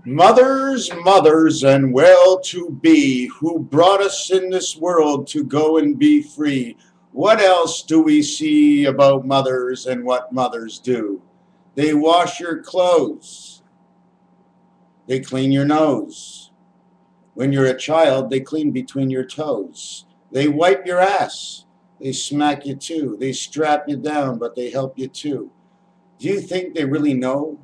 Mothers, mothers, and well-to-be, who brought us in this world to go and be free. What else do we see about mothers and what mothers do? They wash your clothes. They clean your nose. When you're a child, they clean between your toes. They wipe your ass. They smack you too. They strap you down, but they help you too. Do you think they really know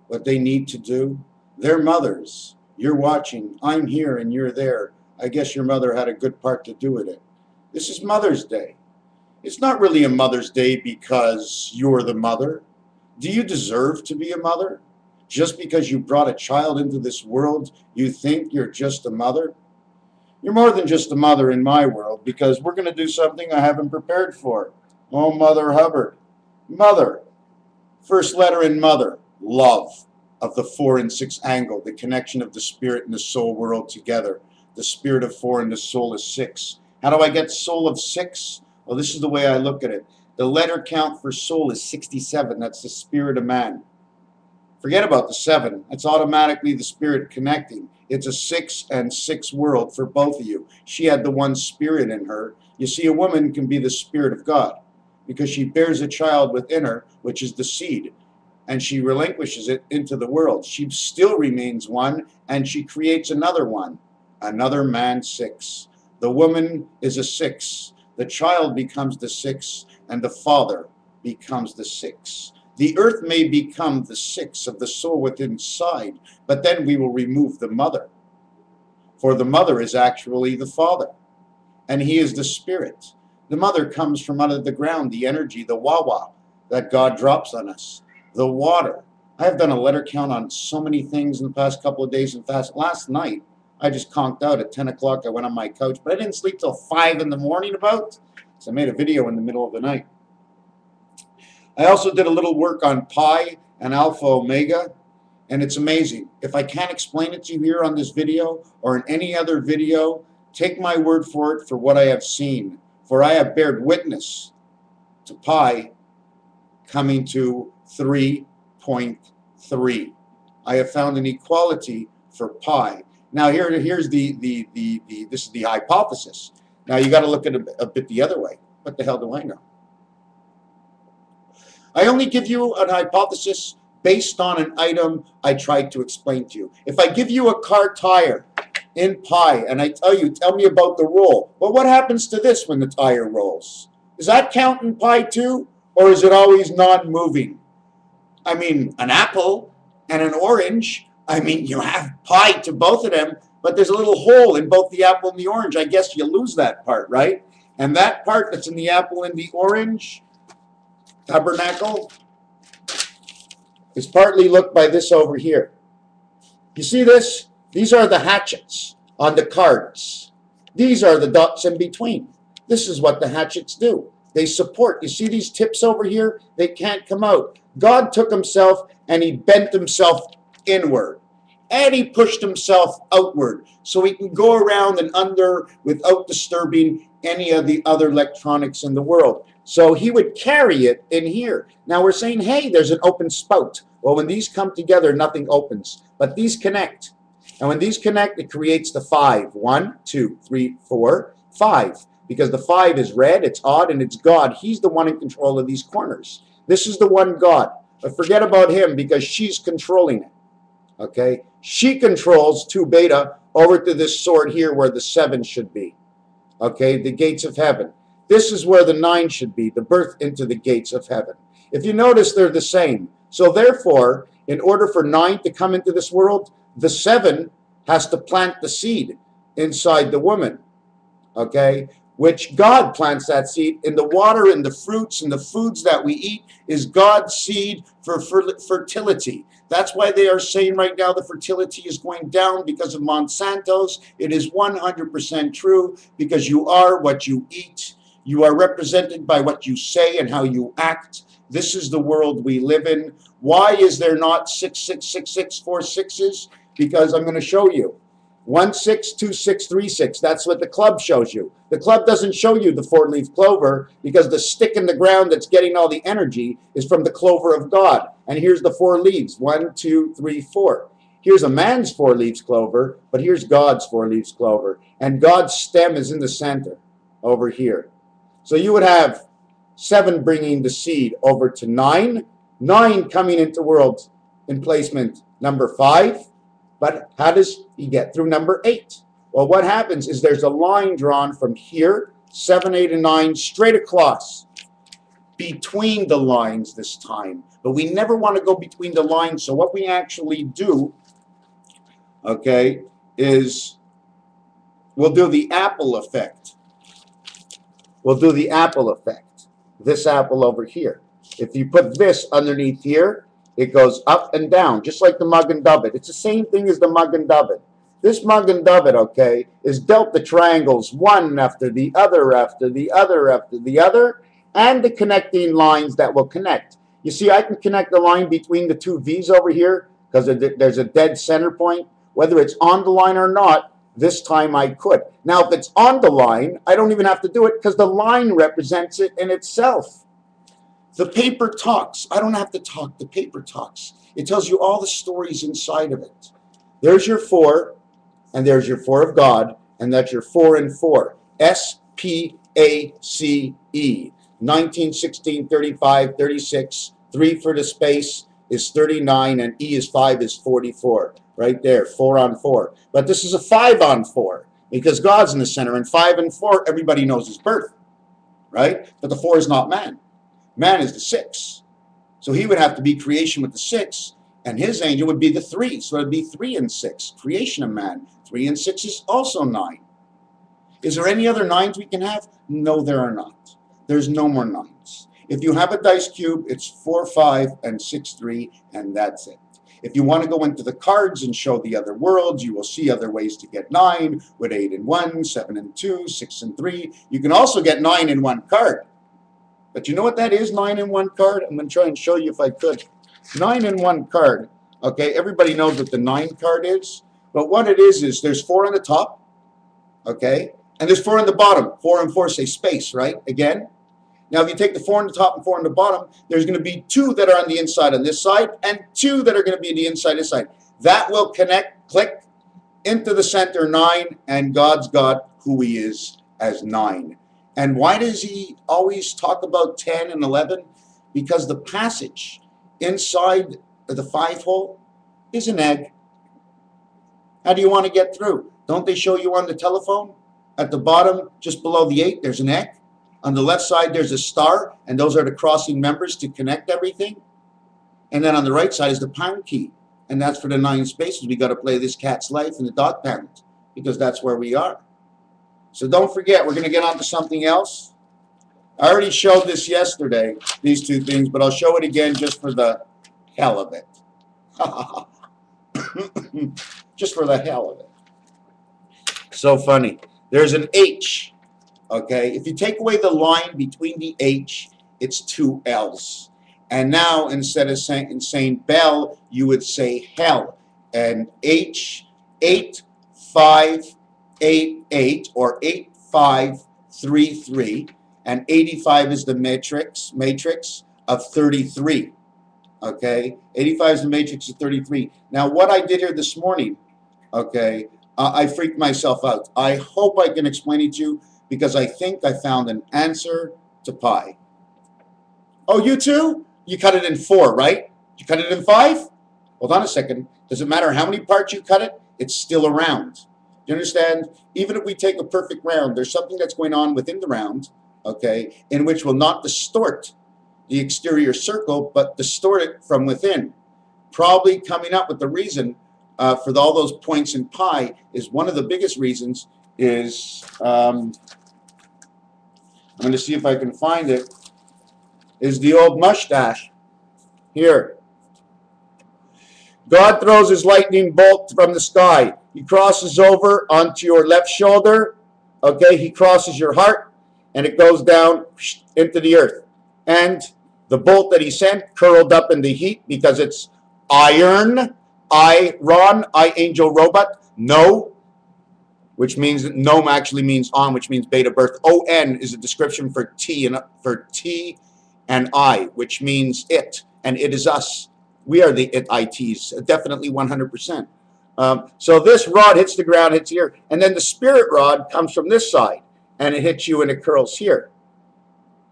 what they need to do? They're mothers. You're watching. I'm here and you're there. I guess your mother had a good part to do with it. This is Mother's Day. It's not really a Mother's Day because you're the mother. Do you deserve to be a mother? Just because you brought a child into this world, you think you're just a mother? You're more than just a mother in my world, because we're going to do something I haven't prepared for. Oh, Mother Hubbard. Mother. First letter in mother. Love. Of the 4 and 6 angle, the connection of the spirit and the soul world together. The spirit of 4 and the soul is 6. How do I get soul of 6? Well, this is the way I look at it. The letter count for soul is 67. That's the spirit of man. Forget about the 7. That's automatically the spirit connecting. It's a 6 and 6 world for both of you. She had the one spirit in her. You see, a woman can be the spirit of God because she bears a child within her, which is the seed, and she relinquishes it into the world. She still remains one, and she creates another one, another man 6. The woman is a 6. The child becomes the 6, and the father becomes the 6. The earth may become the 6 of the soul within inside, but then we will remove the mother. For the mother is actually the father, and he is the spirit. The mother comes from out of the ground, the energy, the wawa that God drops on us. The water. I have done a letter count on so many things in the past couple of days. In fact, last night, I just conked out at 10 o'clock. I went on my couch, but I didn't sleep till 5 in the morning about, so I made a video in the middle of the night. I also did a little work on pi and alpha omega, and it's amazing. If I can't explain it to you here on this video or in any other video, take my word for it for what I have seen. For I have bared witness to pi coming to 3.3. I have found an equality for pi. Now here's this is the hypothesis. Now you got to look at it a bit the other way. What the hell do I know? I only give you an hypothesis based on an item I tried to explain to you. If I give you a car tire in pi and I tell me about the roll, well, what happens to this when the tire rolls? Does that count in pi too? Or is it always non-moving? I mean, an apple and an orange, I mean, you have pi to both of them, but there's a little hole in both the apple and the orange. I guess you lose that part, right? And that part that's in the apple and the orange tabernacle is partly looked by this over here. You see this? These are the hatchets on the cards. These are the dots in between. This is what the hatchets do. They support. You see these tips over here? They can't come out. God took himself and he bent himself inward. And he pushed himself outward so he can go around and under without disturbing any of the other electronics in the world. So he would carry it in here. Now we're saying, hey, there's an open spout. Well, when these come together, nothing opens. But these connect. And when these connect, it creates the 5. 1, 2, 3, 4, 5. Because the 5 is red, it's odd, and it's God. He's the one in control of these corners. This is the one God. But forget about him because she's controlling it. Okay? She controls 2 beta over to this sword here where the 7 should be. Okay? The gates of heaven. This is where the 9 should be, the birth into the gates of heaven. If you notice, they're the same. So therefore, in order for 9 to come into this world, the 7 has to plant the seed inside the woman. Okay? Which God plants that seed in the water and the fruits and the foods that we eat is God's seed for fertility. That's why they are saying right now the fertility is going down because of Monsanto's. It is 100% true because you are what you eat. You are represented by what you say and how you act. This is the world we live in. Why is there not 6, 6, 6, 6, 4 6s? Because I'm going to show you. 1, 6, 2, 6, 3, 6. That's what the club shows you. The club doesn't show you the 4-leaf clover because the stick in the ground that's getting all the energy is from the clover of God. And here's the 4 leaves. 1, 2, 3, 4. Here's a man's 4 leaves clover, but here's God's 4 leaves clover. And God's stem is in the center over here. So you would have 7 bringing the seed over to 9, 9 coming into world in placement number 5. But how does he get through number 8? Well, what happens is there's a line drawn from here, 7, 8, and 9, straight across, between the lines this time. But we never want to go between the lines, so what we actually do, okay, is we'll do the apple effect. We'll do the apple effect. This apple over here. If you put this underneath here, it goes up and down, just like the mug and dovet. It's the same thing as the mug and dovet. This mug and dovet, okay, is dealt the triangles one after the other, after the other, after the other, and the connecting lines that will connect. You see, I can connect the line between the 2 V's over here because there's a dead center point. Whether it's on the line or not, this time I could. Now, if it's on the line, I don't even have to do it because the line represents it in itself. The paper talks. I don't have to talk. The paper talks. It tells you all the stories inside of it. There's your 4, and there's your 4 of God, and that's your 4 and 4. S-P-A-C-E. 19, 16, 35, 36. 3 for the space is 39, and E is 5 is 44. Right there, 4 on 4. But this is a 5 on 4 because God's in the center, and 5 and 4, everybody knows his birth, right? But the 4 is not man. Man is the 6. So he would have to be creation with the 6, and his angel would be the 3. So it would be 3 and 6, creation of man. 3 and 6 is also 9. Is there any other 9s we can have? No, there are not. There's no more 9s. If you have a dice cube, it's 4, 5, and 6, 3, and that's it. If you want to go into the cards and show the other worlds, you will see other ways to get 9 with 8 and 1, 7 and 2, 6 and 3. You can also get 9 in 1 card. But you know what that is, 9 in 1 card? I'm going to try and show you if I could. 9 in 1 card. Okay, everybody knows what the 9 card is. But what it is there's 4 on the top. Okay, and there's 4 on the bottom. 4 and 4 say space, right? Again. Now, if you take the 4 on the top and 4 on the bottom, there's going to be 2 that are on the inside on this side and 2 that are going to be on the inside this side. That will connect, click, into the center 9, and God's got who he is as 9. And why does he always talk about 10 and 11? Because the passage inside the 5 hole is an egg. How do you want to get through? Don't they show you on the telephone? At the bottom, just below the 8, there's an egg. On the left side, there's a star, and those are the crossing members to connect everything. And then on the right side is the pound key, and that's for the 9 spaces. We got to play this cat's life in the dot pound because that's where we are. So don't forget, we're going to get on to something else. I already showed this yesterday, these 2 things, but I'll show it again just for the hell of it. Just for the hell of it. So funny. There's an H. Okay, if you take away the line between the H, it's 2 L's. And now, instead of saying bell, you would say hell. And H, 8, 5, 8, 8, or 8, 5, 3, 3. And 85 is the matrix of 33. Okay, 85 is the matrix of 33. Now, what I did here this morning, okay, I freaked myself out. I hope I can explain it to you, because I think I found an answer to pi. Oh, you too? You cut it in 4, right? You cut it in 5? Hold on a second. Does it matter how many parts you cut it? It's still a round. Do you understand? Even if we take a perfect round, there's something that's going on within the round, okay, in which will not distort the exterior circle, but distort it from within. Probably coming up with the reason for all those points in pi is one of the biggest reasons is... I'm going to see if I can find it, is the old mustache. Here. God throws his lightning bolt from the sky. He crosses over onto your left shoulder. Okay, he crosses your heart, and it goes down into the earth. And the bolt that he sent curled up in the heat because it's iron, I angel robot, no. Which means gnome actually means on, which means beta birth. O-N is a description for T and I, which means it, and it is us. We are the ITs, definitely 100%. So this rod hits the ground, hits here, and then the spirit rod comes from this side, and it hits you and it curls here.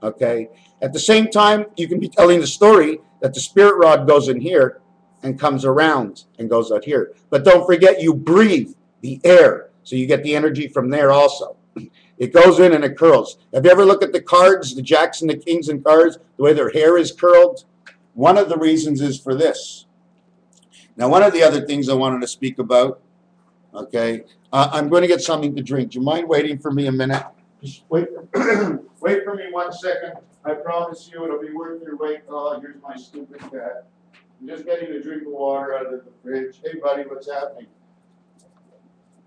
Okay. At the same time, you can be telling the story that the spirit rod goes in here and comes around and goes out here. But don't forget, you breathe the air, so you get the energy from there also. It goes in and it curls. Have you ever looked at the cards, the jacks and the kings and cards, the way their hair is curled? One of the reasons is for this. Now, one of the other things I wanted to speak about, okay, I'm going to get something to drink. Do you mind waiting for me a minute? Just wait, wait for me 1 second. I promise you it'll be worth your wait. Oh, here's my stupid cat. I'm just getting a drink of water out of the fridge. Hey, buddy, what's happening?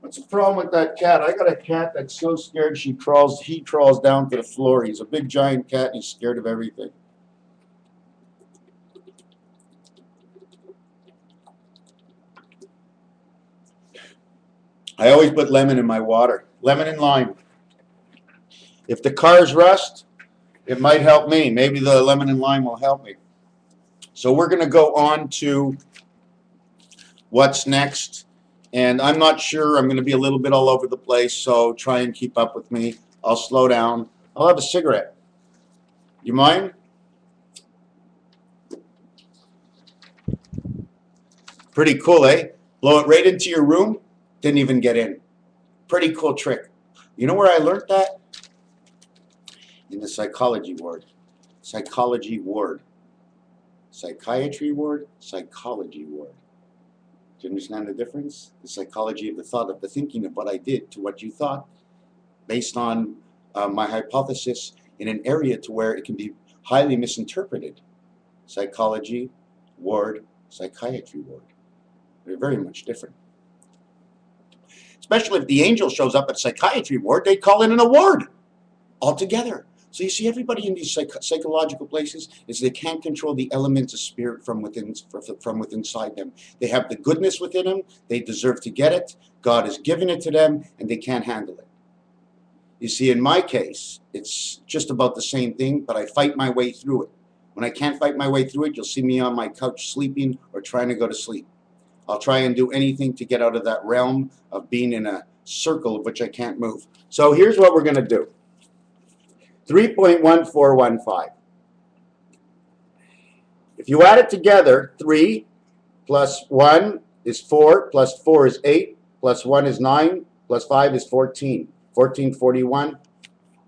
What's the problem with that cat? I got a cat that's so scared he crawls down to the floor. He's a big giant cat and he's scared of everything. I always put lemon in my water. Lemon and lime. If the cars rust, it might help me. Maybe the lemon and lime will help me. So we're going to go on to what's next. And I'm not sure. I'm going to be a little bit all over the place, so try and keep up with me. I'll slow down. I'll have a cigarette. You mind? Pretty cool, eh? Blow it right into your room. Didn't even get in. Pretty cool trick. You know where I learned that? In the psychology ward. Psychology ward. Psychiatry ward, psychology ward. Do you understand the difference? The psychology of the thought, of the thinking of what I did to what you thought, based on my hypothesis in an area to where it can be highly misinterpreted. Psychology ward, psychiatry ward. They're very much different. Especially if the angel shows up at psychiatry ward, they call it an award altogether. So you see, everybody in these psychological places is they can't control the elements of spirit from within, from inside them. They have the goodness within them. They deserve to get it. God has given it to them, and they can't handle it. You see, in my case, it's just about the same thing, but I fight my way through it. When I can't fight my way through it, you'll see me on my couch sleeping or trying to go to sleep. I'll try and do anything to get out of that realm of being in a circle of which I can't move. So here's what we're going to do. 3.1415. If you add it together, 3 plus 1 is 4, plus 4 is 8, plus 1 is 9, plus 5 is 14. 1441.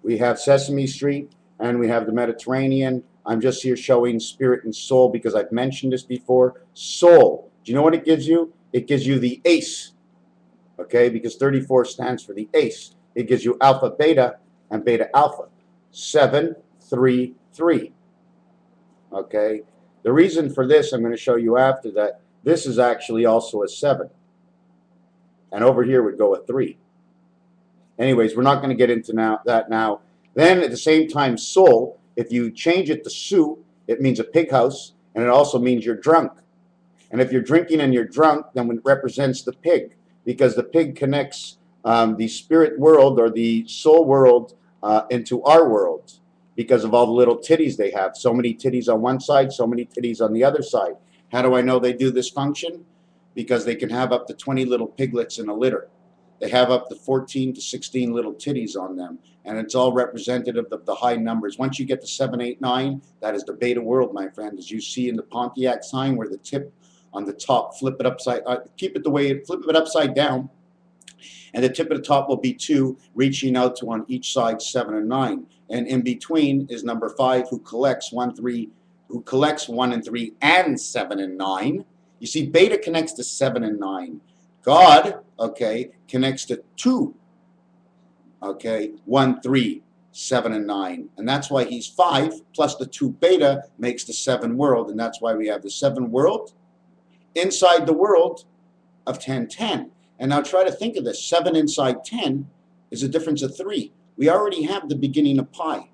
We have Sesame Street, and we have the Mediterranean. I'm just here showing spirit and soul because I've mentioned this before. Soul. Do you know what it gives you? It gives you the ace. Okay, because 34 stands for the ace. It gives you alpha, beta, and beta, alpha. 7, 3, 3. Okay, the reason for this I'm going to show you after that. This is actually also a 7, and over here would go a 3. Anyways, we're not going to get into that now. Then at the same time, soul, if you change it to Sue, it means a pig house, and it also means you're drunk. And if you're drinking and you're drunk, then it represents the pig, because the pig connects the spirit world or the soul world into our world because of all the little titties they have. So many titties on one side, so many titties on the other side. How do I know they do this function? Because they can have up to 20 little piglets in a litter. They have up to 14 to 16 little titties on them, and it's all representative of the high numbers. Once you get to 7, 8, 9, that is the beta world, my friend, as you see in the Pontiac sign, where the tip on the top, flip it upside, keep it the way, flip it upside down, and the tip of the top will be 2, reaching out to on each side 7 and 9. And in between is number 5, who collects 1, 3, who collects 1 and 3 and 7 and 9. You see, beta connects to 7 and 9. God, okay, connects to 2, okay, 1, 3, 7 and 9. And that's why he's 5 plus the 2 beta makes the 7 world. And that's why we have the 7 world inside the world of 10, 10. And now try to think of this. 7 inside 10 is a difference of 3. We already have the beginning of pi.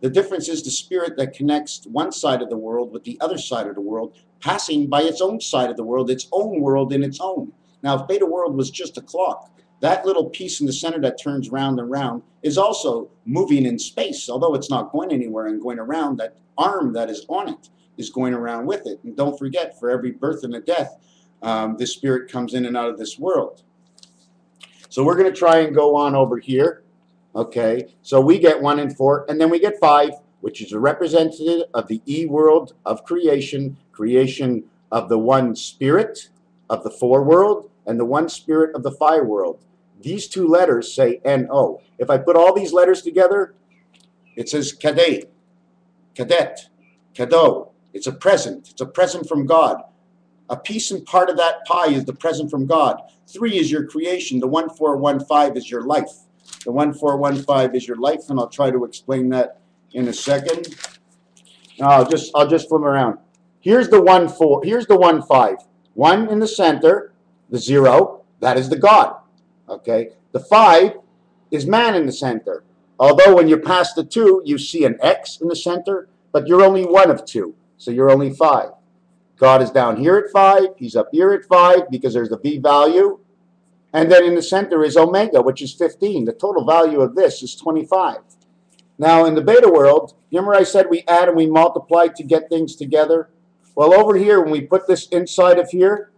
The difference is the spirit that connects one side of the world with the other side of the world, passing by its own side of the world in its own. Now, if beta world was just a clock, that little piece in the center that turns round and round is also moving in space, although it's not going anywhere and going around that arm that is on it. is going around with it. And don't forget, for every birth and a death, this spirit comes in and out of this world. So we're going to try and go on over here. Okay, so we get 1 and 4, and then we get 5, which is a representative of the E world of creation, creation of the one spirit of the 4 world and the one spirit of the 5 world. These 2 letters say N-O. If I put all these letters together, it says cadet, cadet, cadeau. It's a present. It's a present from God. A piece and part of that pie is the present from God. 3 is your creation. The 1415 is your life. The 1415 is your life, and I'll try to explain that in a second. I'll just flip around. Here's the 14. Here's the 15. 1 in the center, the 0. That is the God. Okay. The 5 is man in the center. Although when you pass the 2, you see an X in the center, but you're only 1 of 2, so you're only 5. God is down here at 5. He's up here at 5 because there's the V value. And then in the center is omega, which is 15. The total value of this is 25. Now, in the beta world, remember I said we add and we multiply to get things together? Well, over here, when we put this inside of here,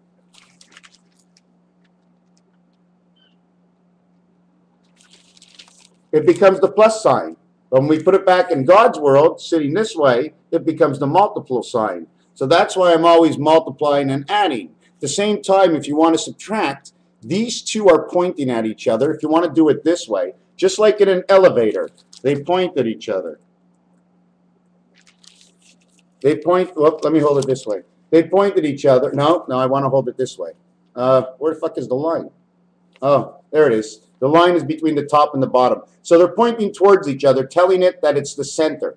it becomes the plus sign. But when we put it back in God's world, sitting this way, it becomes the multiple sign. So that's why I'm always multiplying and adding. At the same time, if you want to subtract, these 2 are pointing at each other. If you want to do it this way, just like in an elevator, they point at each other. They point, well, let me hold it this way. They point at each other. No, I want to hold it this way. Where the fuck is the line? Oh, there it is. The line is between the top and the bottom. So they're pointing towards each other, telling it that it's the center.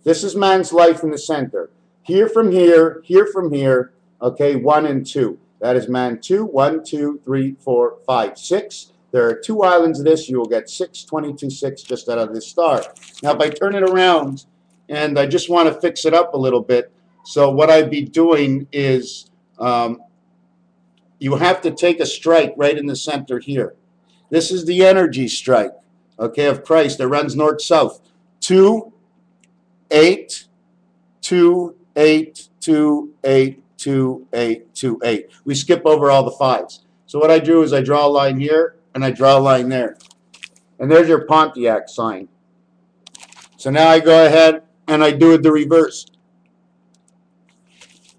This is man's life in the center. Here from here, okay, 1 and 2. That is man 2, 1, 2, 3, 4, 5, 6. There are 2 islands of this. You will get 6, 22, 6 just out of this star. Now, if I turn it around, and I just want to fix it up a little bit, so what I'd be doing is you have to take a strike right in the center here. This is the energy strike, okay, of Christ that runs north-south. 2, 8, 2, 8, 2, 8, 2, 8, 2, 8. We skip over all the 5s. So what I do is I draw a line here and I draw a line there. And there's your Pontiac sign. So now I go ahead and I do it the reverse.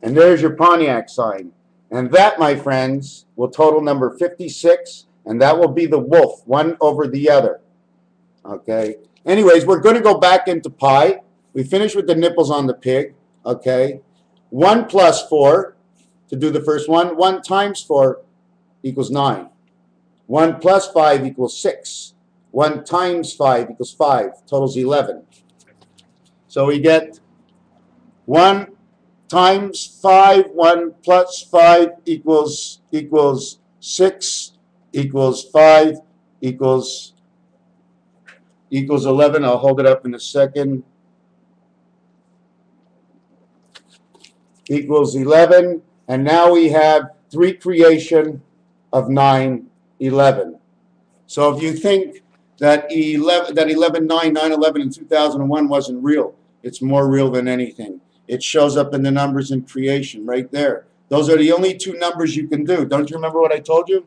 And there's your Pontiac sign. And that, my friends, will total number 56, and that will be the wolf, one over the other. Okay. Anyways, we're going to go back into pi. We finished with the nipples on the pig. Okay. 1 plus 4, to do the first one, 1 times 4 equals 9. 1 plus 5 equals 6. 1 times 5 equals 5. Totals 11. So we get 1 times 5, 1 plus 5 equals 6, equals 5, equals 11. I'll hold it up in a second. Equals 11, and now we have 3 creation of 9, 11. So if you think that 11, 9, 9, 11 in 2001 wasn't real, it's more real than anything. It shows up in the numbers in creation right there. Those are the only 2 numbers you can do. Don't you remember what I told you?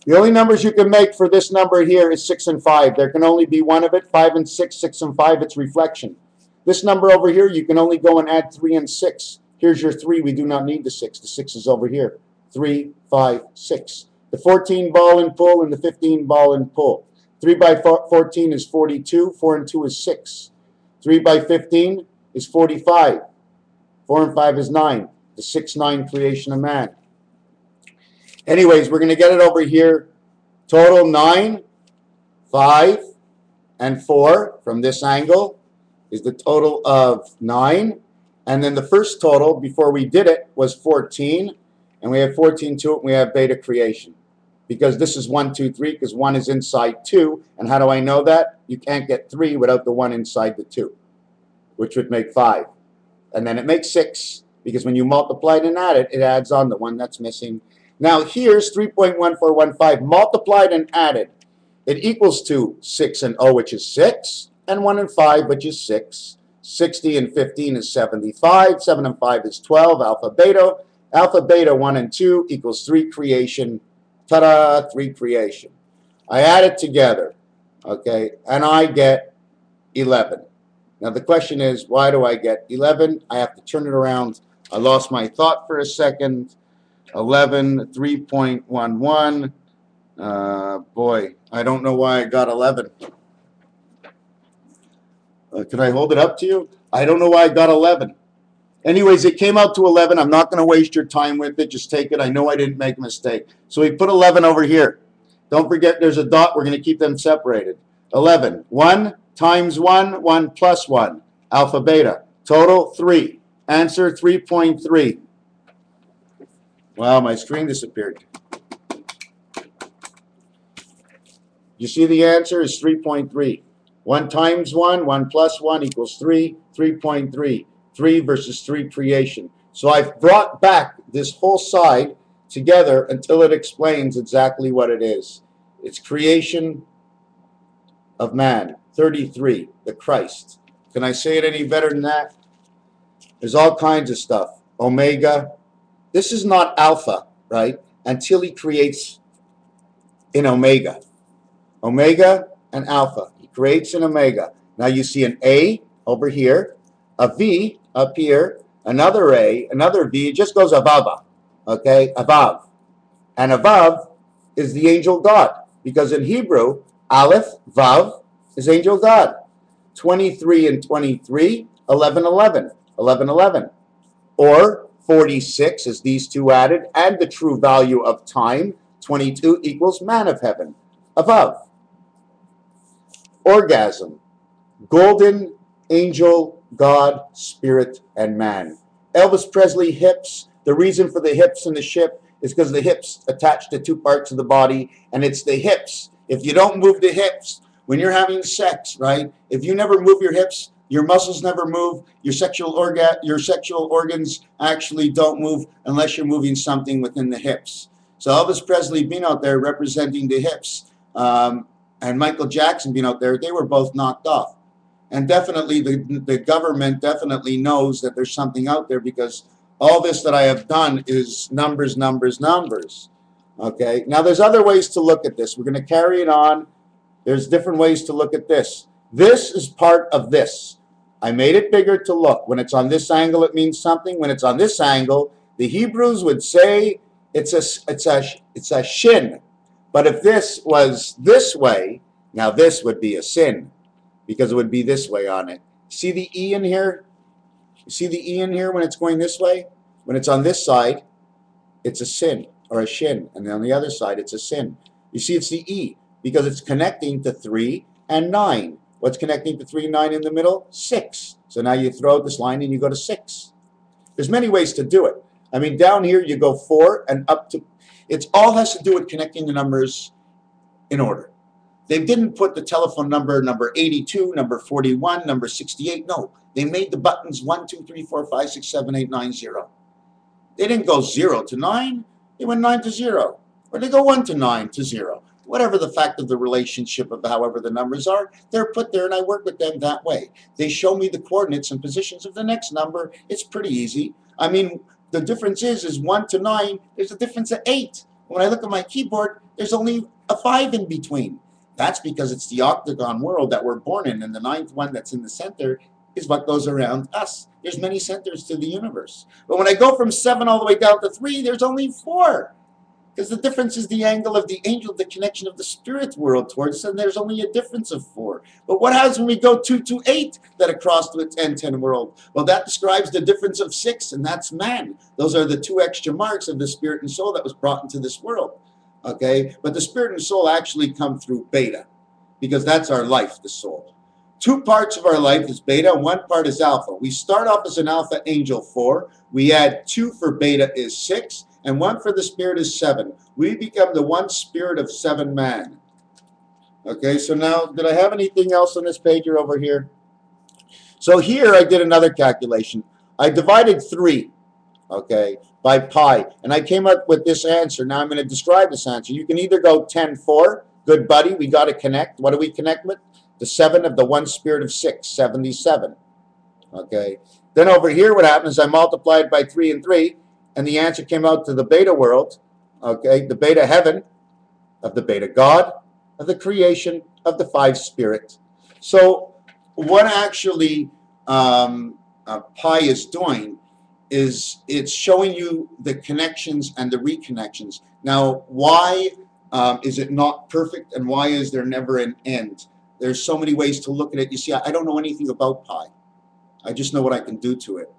The only numbers you can make for this number here is 6 and 5. There can only be one of it. 5 and 6, 6 and 5, it's reflection. This number over here, you can only go and add 3 and 6. Here's your 3. We do not need the 6. The 6 is over here. 3, 5, 6. The 14 ball and pull and the 15 ball and pull. 3 by 14 is 42. 4 and 2 is 6. 3 by 15 is 45. 4 and 5 is 9. The 6, 9 creation of man. Anyways, we're going to get it over here. Total 9, 5, and 4 from this angle is the total of 9. And then the first total before we did it was 14. And we have 14 to it, and we have beta creation. Because this is 1, 2, 3, because 1 is inside 2. And how do I know that? You can't get 3 without the 1 inside the 2, which would make 5. And then it makes 6, because when you multiply it and add it, it adds on the 1 that's missing. Now here's 3.1415 multiplied and added. It equals to 6 and 0, which is 6, and 1 and 5, which is 6. 60 and 15 is 75. 7 and 5 is 12. Alpha, beta. Alpha, beta, 1 and 2 equals 3 creation. Ta-da, 3 creation. I add it together, okay, and I get 11. Now the question is, why do I get 11? I have to turn it around. I lost my thought for a second. 11, 3.11. Boy, I don't know why I got 11. Can I hold it up to you? I don't know why I got 11. Anyways, it came out to 11. I'm not going to waste your time with it. Just take it. I know I didn't make a mistake. So we put 11 over here. Don't forget there's a dot. We're going to keep them separated. 11. 1 times 1, 1 plus 1. Alpha, beta. Total, 3. Answer, 3.3. Wow, my screen disappeared. You see the answer is 3.3. 1 times 1, 1 plus 1 equals 3, 3.3. 3 versus 3 creation. So I've brought back this whole side together until it explains exactly what it is. It's creation of man. 33, the Christ. Can I say it any better than that? There's all kinds of stuff. Omega. This is not alpha, right? Until he creates in omega. Omega and alpha. He creates an omega. Now you see an A over here, a V up here, another A, another V. It just goes above, okay? Above. And above is the angel God. Because in Hebrew, Aleph, Vav, is angel God. 23 and 23, 11, 11. 11, 11. Or 46 is these two added, and the true value of time, 22 equals man of heaven, above. Orgasm, golden angel, God, spirit, and man. Elvis Presley hips. The reason for the hips in the ship is because the hips attach to 2 parts of the body, and it's the hips. If you don't move the hips when you're having sex, right? If you never move your hips, your muscles never move. Your sexual organs actually don't move unless you're moving something within the hips. So Elvis Presley being out there representing the hips, and Michael Jackson being out there, they were both knocked off. And definitely the government definitely knows that there's something out there, because all this that I have done is numbers, numbers, numbers. Okay, now there's other ways to look at this. We're going to carry it on. There's different ways to look at this. This is part of this. I made it bigger to look. When it's on this angle, it means something. When it's on this angle, the Hebrews would say it's a shin. But if this was this way, now this would be a sin, because it would be this way on it. See the E in here? You see the E in here when it's going this way? When it's on this side, it's a sin or a shin. And on the other side, it's a sin. You see, it's the E because it's connecting to 3 and 9. What's connecting to 3 and 9 in the middle? 6. So now you throw out this line and you go to 6. There's many ways to do it. I mean, down here you go 4 and up to... It all has to do with connecting the numbers in order. They didn't put the telephone number 82, number 41, number 68. No, they made the buttons 1, 2, 3, 4, 5, 6, 7, 8, 9, 0. They didn't go 0 to 9. They went 9 to 0. Or they go 1 to 9 to 0. Whatever the fact of the relationship of however the numbers are, they're put there, and I work with them that way. They show me the coordinates and positions of the next number. It's pretty easy. I mean, the difference is 1 to 9, there's a difference of 8. When I look at my keyboard, there's only a 5 in between. That's because it's the octagon world that we're born in, and the 9th one that's in the center is what goes around us. There's many centers to the universe. But when I go from 7 all the way down to 3, there's only 4. Because the difference is the angle of the angel, the connection of the spirit world towards us, and there's only a difference of 4. But what happens when we go 2 to 8 that across to the 10-10 world? Well, that describes the difference of 6, and that's man. Those are the 2 extra marks of the spirit and soul that was brought into this world. Okay? But the spirit and soul actually come through beta, because that's our life, the soul. 2 parts of our life is beta, and 1 part is alpha. We start off as an alpha angel 4. We add 2 for beta is 6. And 1 for the spirit is 7. We become the 1 spirit of 7 man. Okay, so now, did I have anything else on this page or over here? So here I did another calculation. I divided 3, okay, by pi. And I came up with this answer. Now I'm going to describe this answer. You can either go 10, 4. Good buddy, we got to connect. What do we connect with? The 7 of the 1 spirit of 6, 77. Okay. Then over here, what happens? I multiplied by 3 and 3, and the answer came out to the beta world. Okay, the beta heaven of the beta God of the creation of the 5 spirit. So what actually pi is doing is it's showing you the connections and the reconnections. Now, why is it not perfect, and why is there never an end? There's so many ways to look at it. You see, I don't know anything about pi. I just know what I can do to it.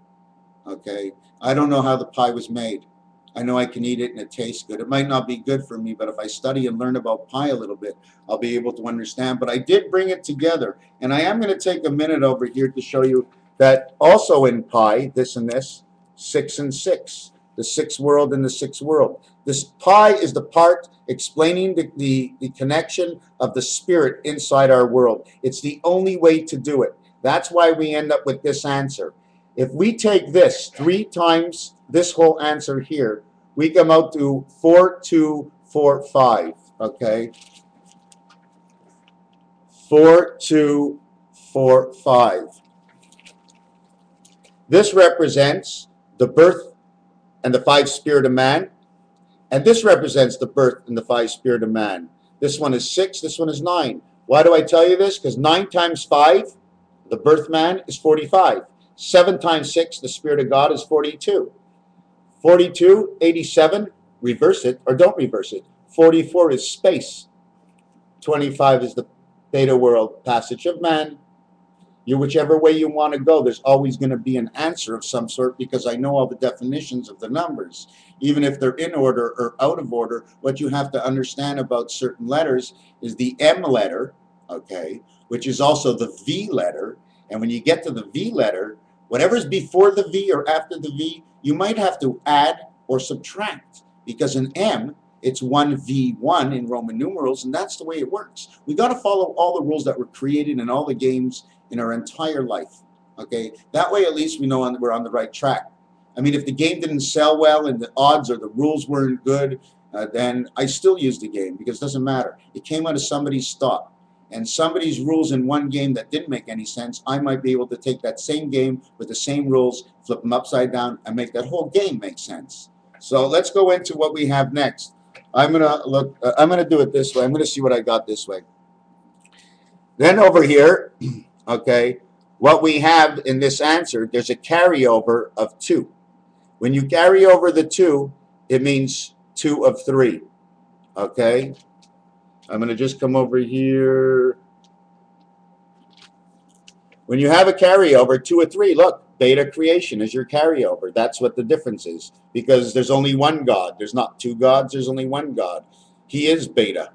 Okay, I don't know how the pie was made. I know I can eat it and it tastes good. It might not be good for me, but if I study and learn about pie a little bit, I'll be able to understand. But I did bring it together, and I am going to take a minute over here to show you that also in pi, this and this, 6 and 6, the 6th world and the 6th world. This pi is the part explaining the connection of the spirit inside our world. It's the only way to do it. That's why we end up with this answer. If we take this 3 times this whole answer here, we come out to 4245. Okay, 4245. This represents the birth and the 5 spirit of man, and this represents the birth and the 5 spirit of man. This one is 6, this one is 9. Why do I tell you this? Because 9 times 5, the birth man, is 45. 7 times 6, the Spirit of God, is 42. 42, 87, reverse it, or don't reverse it. 44 is space. 25 is the beta world, passage of man. Whichever way you want to go, there's always going to be an answer of some sort, because I know all the definitions of the numbers. Even if they're in order or out of order, what you have to understand about certain letters is the M letter, okay, which is also the V letter. And when you get to the V letter, whatever's before the V or after the V, you might have to add or subtract, because in M, it's 1v1 in Roman numerals, and that's the way it works. We got to follow all the rules that were created in all the games in our entire life. Okay, that way at least we know we're on the right track. I mean, if the game didn't sell well and the odds or the rules weren't good, then I still use the game, because it doesn't matter. It came out of somebody's thought. And somebody's rules in one game that didn't make any sense, I might be able to take that same game with the same rules, flip them upside down, and make that whole game make sense. So let's go into what we have next. I'm gonna do it this way. I'm gonna see what I got this way. Then over here, okay, what we have in this answer, there's a carryover of 2. When you carry over the 2, it means 2 of 3. Okay. I'm going to just come over here. When you have a carryover, 2 or 3, look, beta creation is your carryover. That's what the difference is, because there's only one God. There's not 2 gods, there's only one God. He is beta,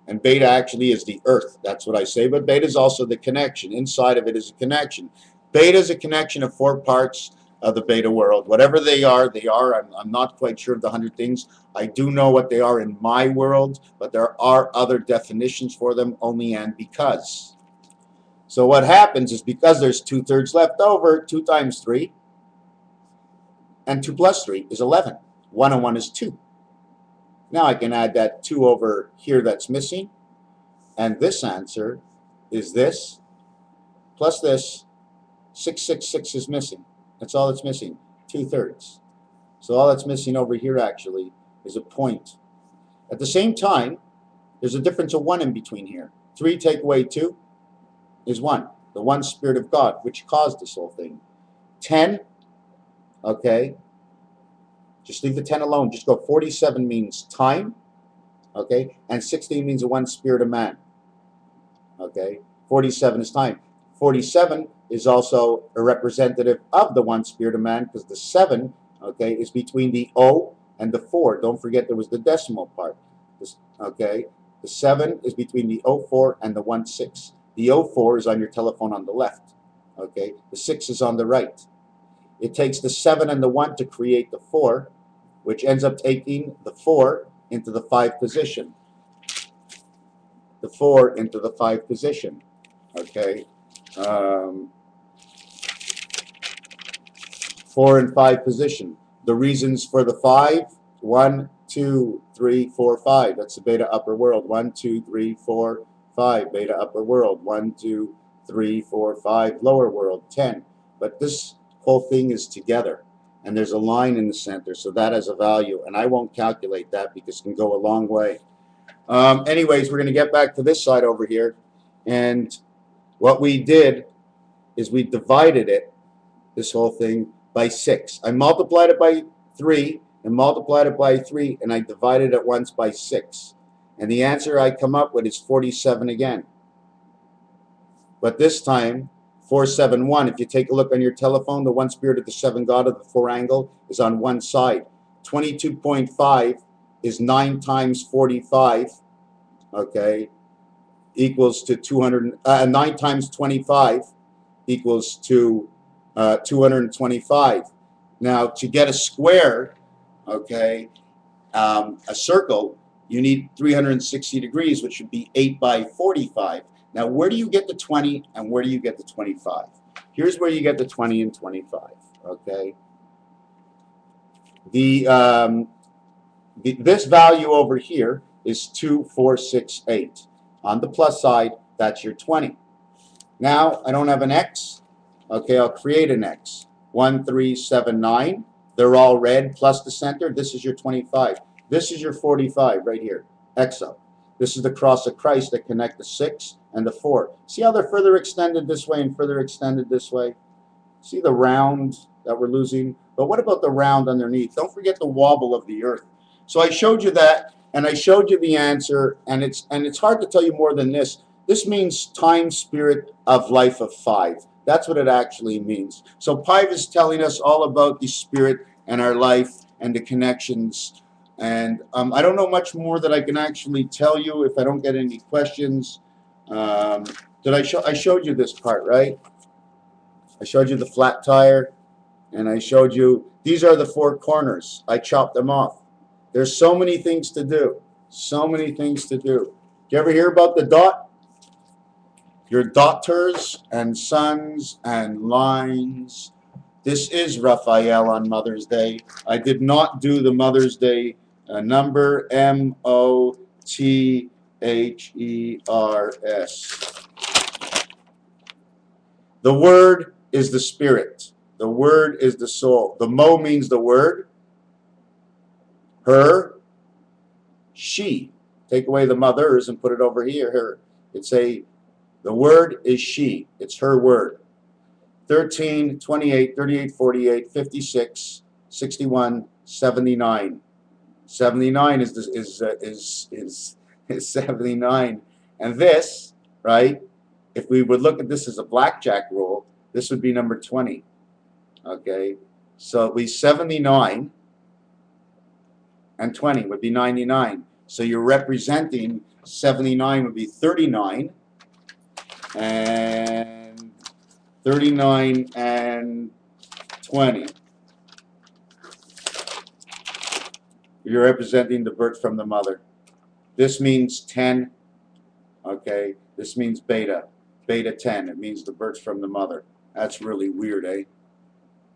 and beta actually is the earth. That's what I say, but beta is also the connection. Inside of it is a connection. Beta is a connection of 4 parts of the beta world. Whatever they are, they are. I'm not quite sure of the 100 things. I do know what they are in my world, but there are other definitions for them, only and because. So what happens is, because there's 2/3 left over, 2 times 3, and 2 plus 3 is 11. 1 and 1 is 2. Now I can add that 2 over here that's missing, and this answer is this plus this. 666 is missing. That's all that's missing, 2/3. So all that's missing over here actually is a point. At the same time, there's a difference of 1 in between here. 3 take away 2 is 1. The one Spirit of God, which caused this whole thing. 10, okay, just leave the 10 alone. Just go 47 means time, okay, and 16 means the one Spirit of man, okay. 47 is time. 47 is also a representative of the one Spirit of man, because the 7, okay, is between the O and the 4. Don't forget there was the decimal part. Okay, the 7 is between the 04 and the 16. The 04 is on your telephone on the left. Okay, the 6 is on the right. It takes the 7 and the 1 to create the 4, which ends up taking the 4 into the 5 position. The 4 into the 5 position. Okay. 4 and 5 position. The reasons for the 5: 1, 2, 3, 4, 5. That's the beta upper world. 1, 2, 3, 4, 5. Beta upper world. 1, 2, 3, 4, 5. Lower world. 10. but this whole thing is together. And there's a line in the center, so that has a value. And I won't calculate that because it can go a long way. Anyways, we're going to get back to this side over here. And what we did is we divided it, this whole thing, by 6. I multiplied it by 3 and multiplied it by 3, and I divided it once by 6. And the answer I come up with is 47 again. But this time, 471, if you take a look on your telephone, the one spirit of the seven God of the four angle is on one side. 22.5 is 9 times 45, okay, equals to 200, 9 times 25 equals to 225. Now, to get a square, okay, a circle, you need 360 degrees, which would be 8 by 45. Now, where do you get the 20 and where do you get the 25? Here's where you get the 20 and 25, okay? This value over here is 2468. On the plus side, that's your 20. Now, I don't have an X. Okay, I'll create an X. 1379. They're all red plus the center. This is your 25. This is your 45 right here. X up. This is the cross of Christ that connect the 6 and the 4. See how they're further extended this way and further extended this way? See the round that we're losing? But what about the round underneath? Don't forget the wobble of the earth. So I showed you that, and I showed you the answer, and it's hard to tell you more than this. This means time spirit of life of 5. That's what it actually means. So Pive is telling us all about the spirit and our life and the connections. And I don't know much more that I can actually tell you if I don't get any questions. I showed you this part, right? I showed you the flat tire, and I showed you, these are the 4 corners. I chopped them off. There's so many things to do. So many things to do. Do you ever hear about the dot? Your daughters and sons and lines. This is Raphael on Mother's Day. I did not do the Mother's Day number, M-O-T-H-E-R-S. The word is the spirit. The word is the soul. The mo means the word. Her, she. Take away the mothers and put it over here. Her. The word is she. It's her word. 13, 28, 38, 48, 56, 61, 79. 79 is 79. And this, right, if we would look at this as a blackjack roll, this would be number 20. Okay, so it would be 79 and 20 would be 99. So you're representing 79 would be 39, and 39 and 20. You're representing the birth from the mother. This means 10. Okay, this means beta. Beta 10. It means the birth from the mother. That's really weird, eh?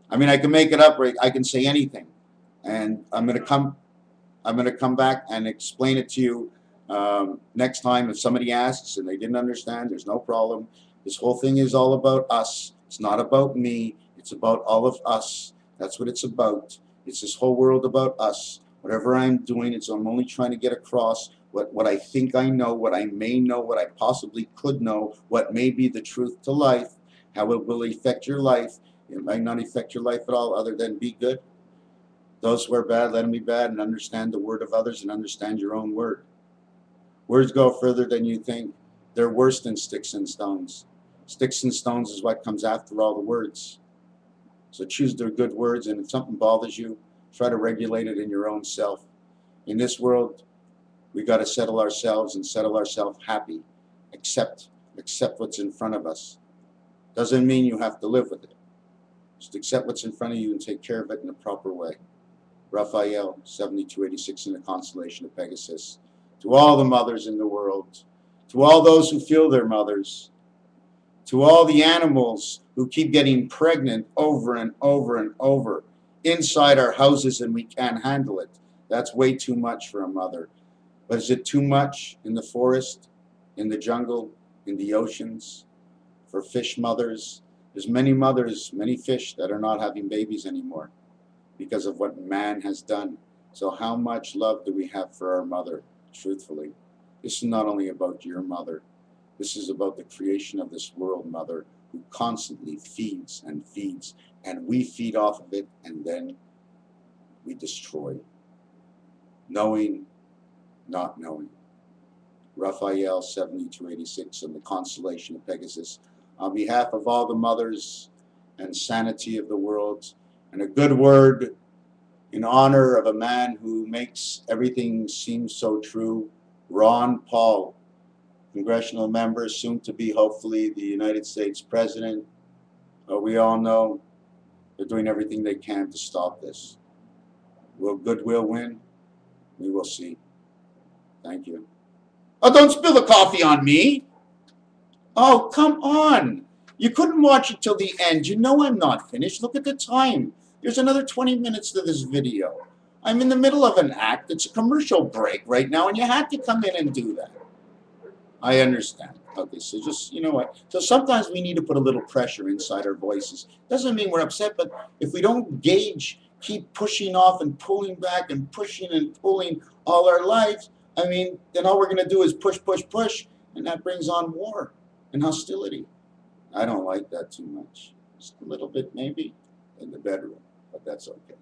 I mean, I can make it up, right? I can say anything, and I'm gonna come back and explain it to you next time. If somebody asks and they didn't understand, there's no problem. This whole thing is all about us. It's not about me. It's about all of us. That's what it's about. It's this whole world about us. Whatever I'm doing, I'm only trying to get across what I think I know, what I may know, what I possibly could know, what may be the truth to life, how it will affect your life. It might not affect your life at all other than be good. Those who are bad, let them be bad, and understand the word of others and understand your own word. Words go further than you think. They're worse than sticks and stones. Sticks and stones is what comes after all the words. So choose the good words, and if something bothers you, try to regulate it in your own self. In this world, we got to settle ourselves and settle ourselves happy. Accept what's in front of us. Doesn't mean you have to live with it. Just accept what's in front of you and take care of it in the proper way. Raphael, 7286 in the constellation of Pegasus. To all the mothers in the world, to all those who feel their mothers, to all the animals who keep getting pregnant over and over and over inside our houses and we can't handle it. That's way too much for a mother. But is it too much in the forest, in the jungle, in the oceans, for fish mothers There's many mothers, many fish that are not having babies anymore because of what man has done. So how much love do we have for our mother, truthfully? This is not only about your mother. This is about the creation of this world, mother, who constantly feeds and feeds, and we feed off of it, and then we destroy. Knowing, not knowing. Raphael 7286 on the constellation of Pegasus. On behalf of all the mothers and sanity of the world, and a good word in honor of a man who makes everything seem so true, Ron Paul, congressional member, soon to be hopefully the United States President. We all know they're doing everything they can to stop this. Will goodwill win? We will see. Thank you. Oh, don't spill the coffee on me. Oh, come on. You couldn't watch it till the end. You know I'm not finished. Look at the time. There's another 20 minutes to this video. I'm in the middle of an act. It's a commercial break right now, and you had to come in and do that. I understand. Okay, so just, you know what? So sometimes we need to put a little pressure inside our voices. Doesn't mean we're upset, but if we don't gauge, keep pushing off and pulling back and pushing and pulling all our lives, I mean, then all we're going to do is push, push, push, and that brings on war and hostility. I don't like that too much. Just a little bit, maybe, in the bedroom, but that's okay.